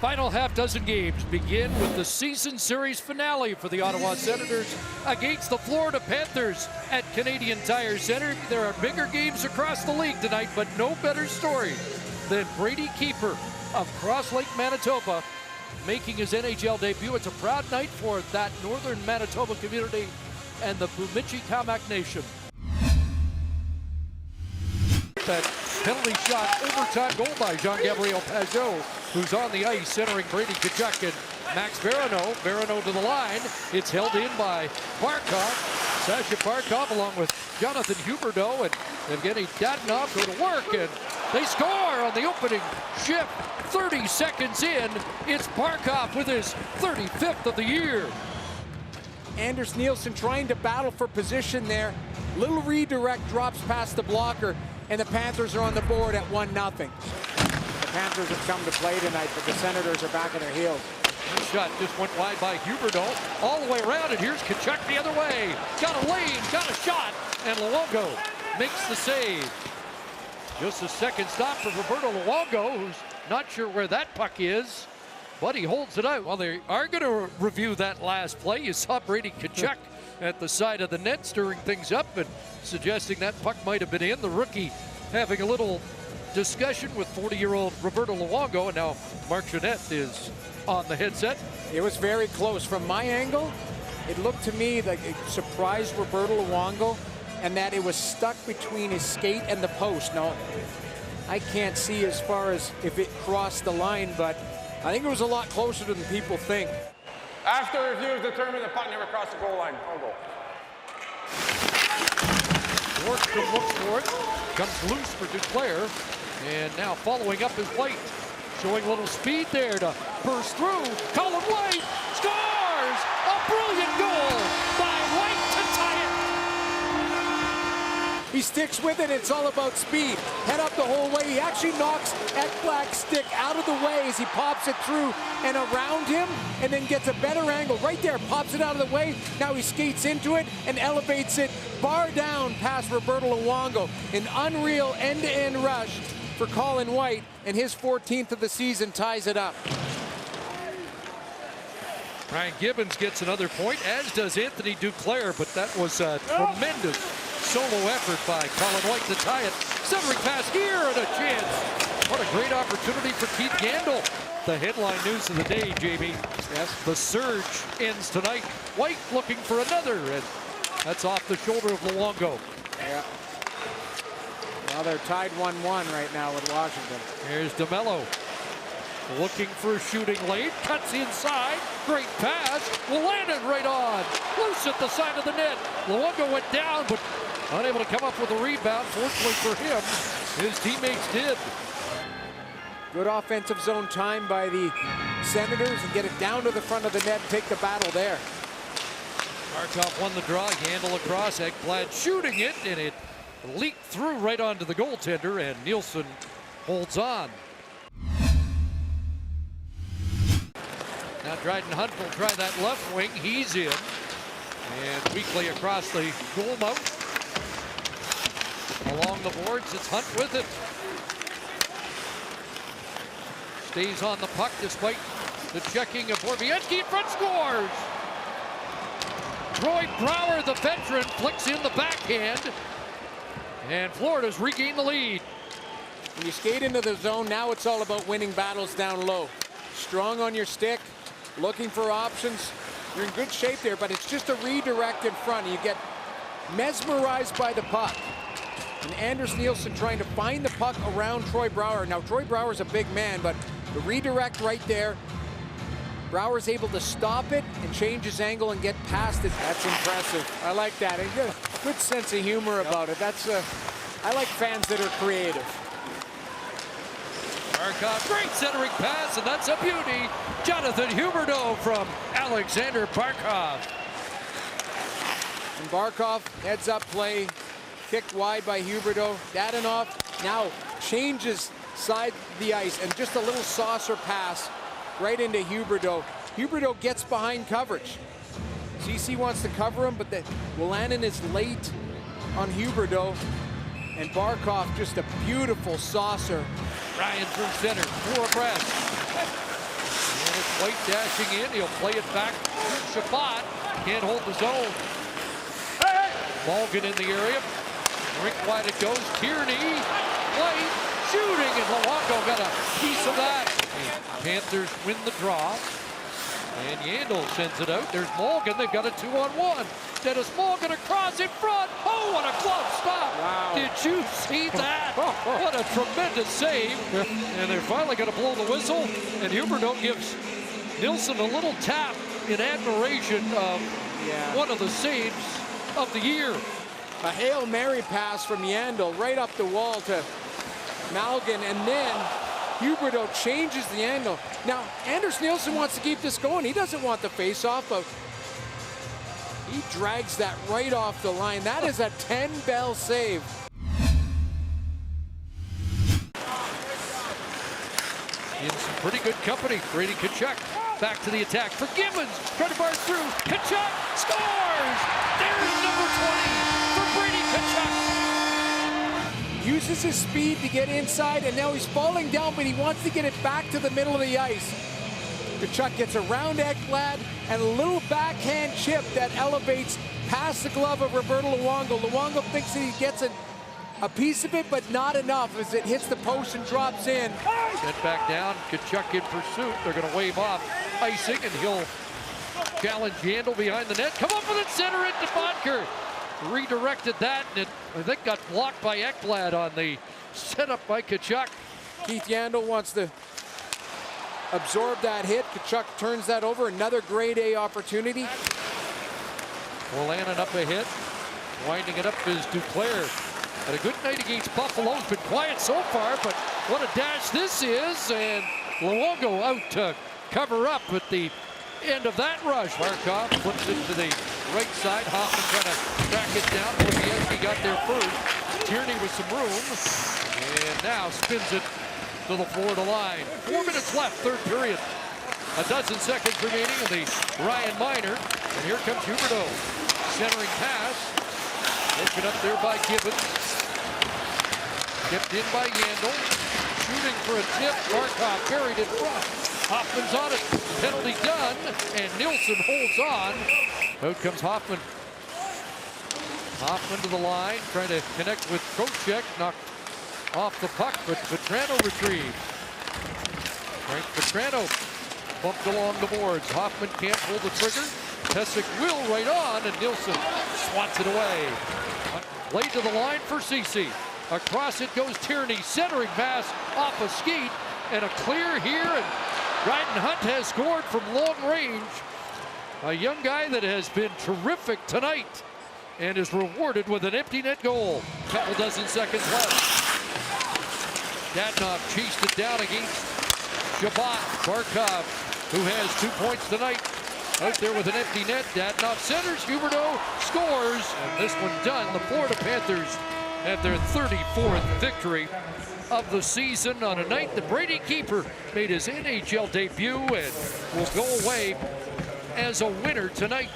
Final half dozen games begin with the season series finale for the Ottawa Senators against the Florida Panthers at Canadian Tire Center. There are bigger games across the league tonight, but no better story than Brady Keeper of Cross Lake, Manitoba, making his NHL debut. It's a proud night for that northern Manitoba community and the Bemidji Kamak Nation. That penalty shot overtime goal by Jean-Gabriel Pageau, who's on the ice centering Brady Tkachuk and Max Veronneau. Veronneau to the line. It's held in by Barkov. Sasha Barkov along with Jonathan Huberdeau and Evgeny Dadonov go to work, and they score on the opening shift. 30 seconds in, it's Barkov with his 35th of the year. Anders Nilsson trying to battle for position there. Little redirect, drops past the blocker, and the Panthers are on the board at 1-0. The Panthers have come to play tonight, but the Senators are back on their heels. This shot just went wide by Huberdeau, all the way around, and here's Tkachuk the other way. Got a lane, got a shot, and Luongo makes the save. Just a second stop for Roberto Luongo, who's not sure where that puck is, but he holds it out. Well, they are going to review that last play. You saw Brady Tkachuk at the side of the net stirring things up and suggesting that puck might have been in. The rookie having a little discussion with 40-year-old Roberto Luongo, and now Mark Jeanette is on the headset. It was very close. From my angle, it looked to me like it surprised Roberto Luongo, and that it was stuck between his skate and the post. Now, I can't see as far as if it crossed the line, but I think it was a lot closer than people think. After review is determined, the puck never crossed the goal line. No goal. Nordstrom looks for it, comes loose for Duclair, and now following up is White, showing a little speed there to burst through. Colin White scores! A brilliant goal by White to tie it. He sticks with it. It's all about speed. Head up the whole way. He actually knocks Ekblad's stick out of the way as he pops it through and around him, and then gets a better angle right there. Pops it out of the way. Now he skates into it and elevates it bar down past Roberto Luongo. An unreal end-to-end rush for Colin White, and his 14th of the season ties it up. Ryan Gibbons gets another point, as does Anthony Duclair, but that was a tremendous solo effort by Colin White to tie it. Centering pass here and a chance. What a great opportunity for Keith Yandle. The headline news of the day, Jamie. Yes. The surge ends tonight. White looking for another, and that's off the shoulder of Luongo. Yeah. Well, they're tied 1-1 right now with Washington. Here's DeMello. Looking for shooting late, cuts inside, great pass, will land it right on. Loose at the side of the net. Luongo went down, but unable to come up with a rebound. Fortunately for him, his teammates did. Good offensive zone time by the Senators, and get it down to the front of the net and take the battle there. Barkov won the draw, Yandle across, Ekblad shooting it, and it leaked through right onto the goaltender, and Nilsson holds on. Now Dryden Hunt will try that left wing. He's in. And weakly across the goal mouth. Along the boards, it's Hunt with it. Stays on the puck despite the checking of Borowiecki. In front, scores! Troy Brouwer, the veteran, flicks in the backhand. And Florida's regained the lead. When you skate into the zone, now it's all about winning battles down low. Strong on your stick, looking for options. You're in good shape there, but it's just a redirect in front. You get mesmerized by the puck. And Anders Nilsson trying to find the puck around Troy Brouwer. Now, Troy Brouwer's a big man, but the redirect right there, Brouwer's able to stop it and change his angle and get past it. That's impressive. I like that. A good sense of humor about it. That's I like fans that are creative. Barkov, great centering pass, and that's a beauty. Jonathan Huberdeau from Alexander Barkov. And Barkov, heads up play, kicked wide by Huberdeau. Dadonov now changes side the ice, and just a little saucer pass right into Huberdeau. Huberdeau gets behind coverage. CC wants to cover him, but the Wolanin is late on Huberdeau. And Barkov, just a beautiful saucer. Ryan through center, four abreast. And it's White dashing in. He'll play it back to Chabot. Can't hold the zone. Morgan in the area. Rink wide it goes. Tierney. White shooting. And Luongo got a piece of that. And Panthers win the draw. And Yandel sends it out. There's Morgan. They've got a 2-on-1. Dennis Morgan across in front. Oh, what a glove stop. Wow. Did you see that? What a tremendous save. And they're finally going to blow the whistle. And Huberdeau gives Nilsson a little tap in admiration of one of the saves of the year. A Hail Mary pass from Yandel right up the wall to Malgin, and then Huberdeau changes the angle. Now, Anders Nilsson wants to keep this going. He doesn't want the face-off, but he drags that right off the line. That is a 10-bell save. In some pretty good company. Brady Tkachuk back to the attack for Gibbons. Trying to barge through. Tkachuk scores! There's number 20 for Brady Tkachuk. Uses his speed to get inside, and now he's falling down, but he wants to get it back to the middle of the ice. Tkachuk gets around Ekblad and a little backhand chip that elevates past the glove of Roberto Luongo. Luongo thinks that he gets a piece of it, but not enough as it hits the post and drops in. Sent back down. Tkachuk in pursuit. They're going to wave off icing, and he'll challenge Yandel behind the net. Come up with it, center into Bodker. Redirected that, and it, I think, got blocked by Ekblad on the setup by Tkachuk. Keith Yandel wants to absorb that hit. Tkachuk turns that over. Another grade A opportunity. Orlanen up ahead. Winding it up is Duclair. Had a good night against Buffalo. He's been quiet so far, but what a dash this is. And Luongo out to cover up at the end of that rush. Barkov flips it to the right side. Hoffman trying to track it down. Bobrovsky got there first. Tierney with some room. And now spins it to the Florida line. 4 minutes left, third period. A dozen seconds remaining in the Ryan Minor. And here comes Huberdeau. Centering pass. Broken up there by Gibbons. Tipped in by Yandel. Shooting for a tip. Barkov buried in front. Hoffman's on it. Penalty done. And Nilsson holds on. Out comes Hoffman. Hoffman to the line. Trying to connect with Trocheck. Knocked off the puck, but Vatrano retrieved. Frank Vatrano bumped along the boards. Hoffman can't pull the trigger. Pysyk will right on, and Nilsson swats it away. Laid to the line for Ceci. Across it goes Tierney. Centering pass off a skate, and a clear here, and Dryden Hunt has scored from long range. A young guy that has been terrific tonight and is rewarded with an empty net goal. Couple dozen seconds left. Dadonov chased it down against Chabot. Barkov, who has 2 points tonight, out there with an empty net. Dadonov centers. Huberdeau scores. And this one done. The Florida Panthers have their 34th victory of the season on a night that Brady Keeper made his NHL debut and will go away as a winner tonight.